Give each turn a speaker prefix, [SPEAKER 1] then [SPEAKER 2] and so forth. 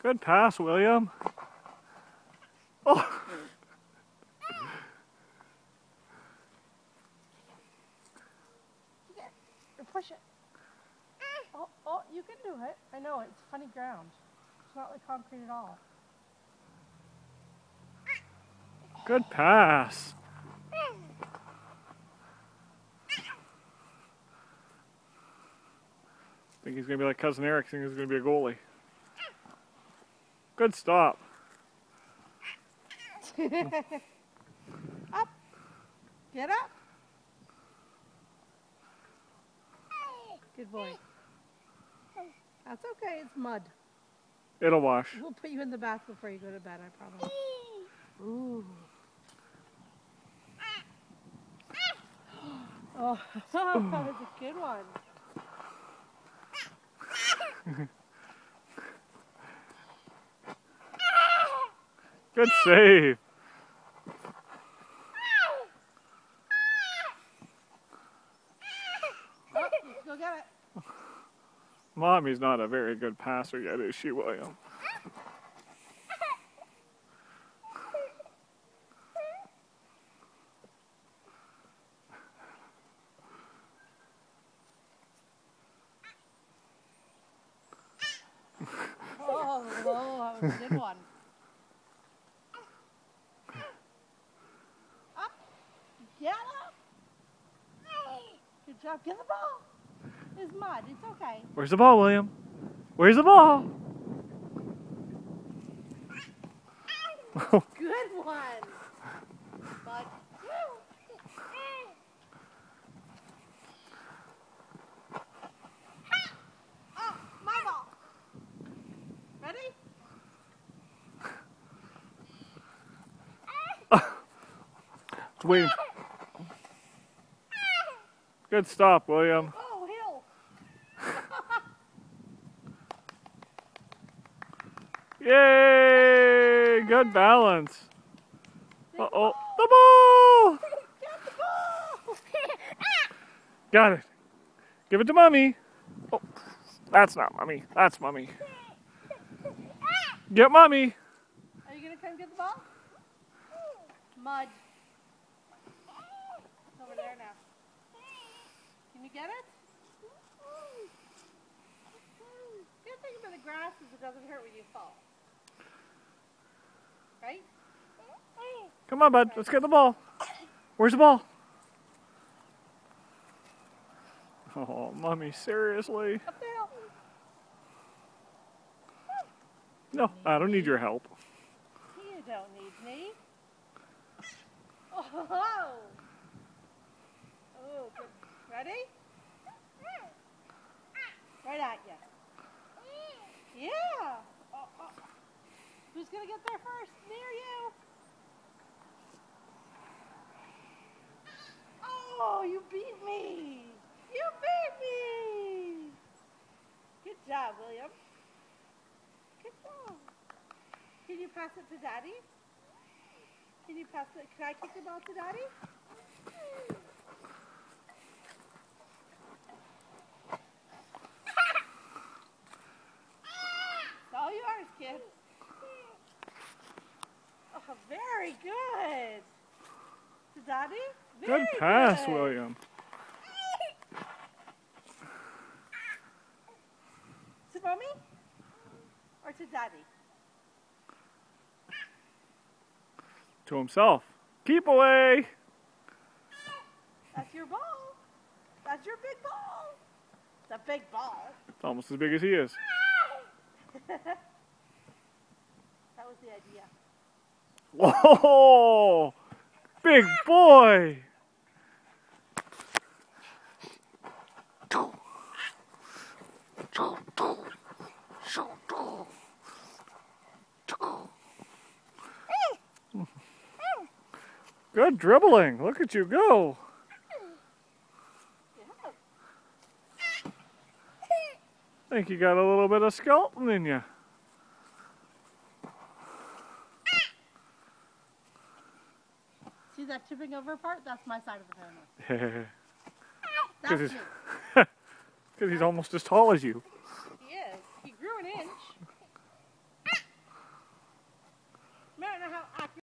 [SPEAKER 1] Good pass, William. Oh.
[SPEAKER 2] Push it. Oh, you can do it. I know, it's funny ground. It's not like concrete at all.
[SPEAKER 1] Good pass. I think he's going to be like Cousin Eric, think he's going to be a goalie. Good stop.
[SPEAKER 2] Up. Get up. Good boy. That's okay, it's mud.
[SPEAKER 1] It'll wash.
[SPEAKER 2] We'll put you in the bath before you go to bed, I promise. Ooh. Oh, that was a good one.
[SPEAKER 1] Good save.
[SPEAKER 2] Oh, go get it.
[SPEAKER 1] Mommy's not a very good passer yet, is she, William?
[SPEAKER 2] Oh, that was a good one. Up. Get up. Good job. Get the ball. It's mud. It's okay.
[SPEAKER 1] Where's the ball, William? Where's the ball?
[SPEAKER 2] Good one. Mud. Oh, my ball. Ready?
[SPEAKER 1] Wait. Good stop, William.
[SPEAKER 2] Oh, Hill.
[SPEAKER 1] Yay! Good balance. Uh-oh. The ball!
[SPEAKER 2] Get the ball.
[SPEAKER 1] Got it. Give it to Mommy. Oh, that's not Mommy. That's Mommy. Get Mommy.
[SPEAKER 2] Are you going to come get the ball? Mud. It's over there now. Can you get it? The good thing about the grass is it doesn't hurt when you fall. Right?
[SPEAKER 1] Come on, bud. Let's get the ball. Where's the ball? Oh, Mommy, seriously?
[SPEAKER 2] Up the hill.
[SPEAKER 1] No, I don't need your help.
[SPEAKER 2] You don't need me. Oh! Oh, good. Ready? Right at you. Yeah. Oh. Who's going to get there first? Near you. Oh, you beat me. You beat me. Good job, William. Good job. Can you pass it to Daddy? Can you pass it? Can I kick the ball to Daddy? It's all yours, kid. Oh, very good. To Daddy? Very
[SPEAKER 1] Good pass,
[SPEAKER 2] good.
[SPEAKER 1] William.
[SPEAKER 2] To Mommy? Or to Daddy?
[SPEAKER 1] To himself. Keep away.
[SPEAKER 2] That's your ball. That's your big ball. It's a big ball.
[SPEAKER 1] It's almost as big as he is.
[SPEAKER 2] That was the idea.
[SPEAKER 1] Whoa! Big boy! Good dribbling. Look at you go. I think you got a little bit of skeleton in you.
[SPEAKER 2] See that tipping over part? That's my side of the family. That's
[SPEAKER 1] Because
[SPEAKER 2] me.
[SPEAKER 1] he's almost as tall as you.
[SPEAKER 2] He is. He grew an inch.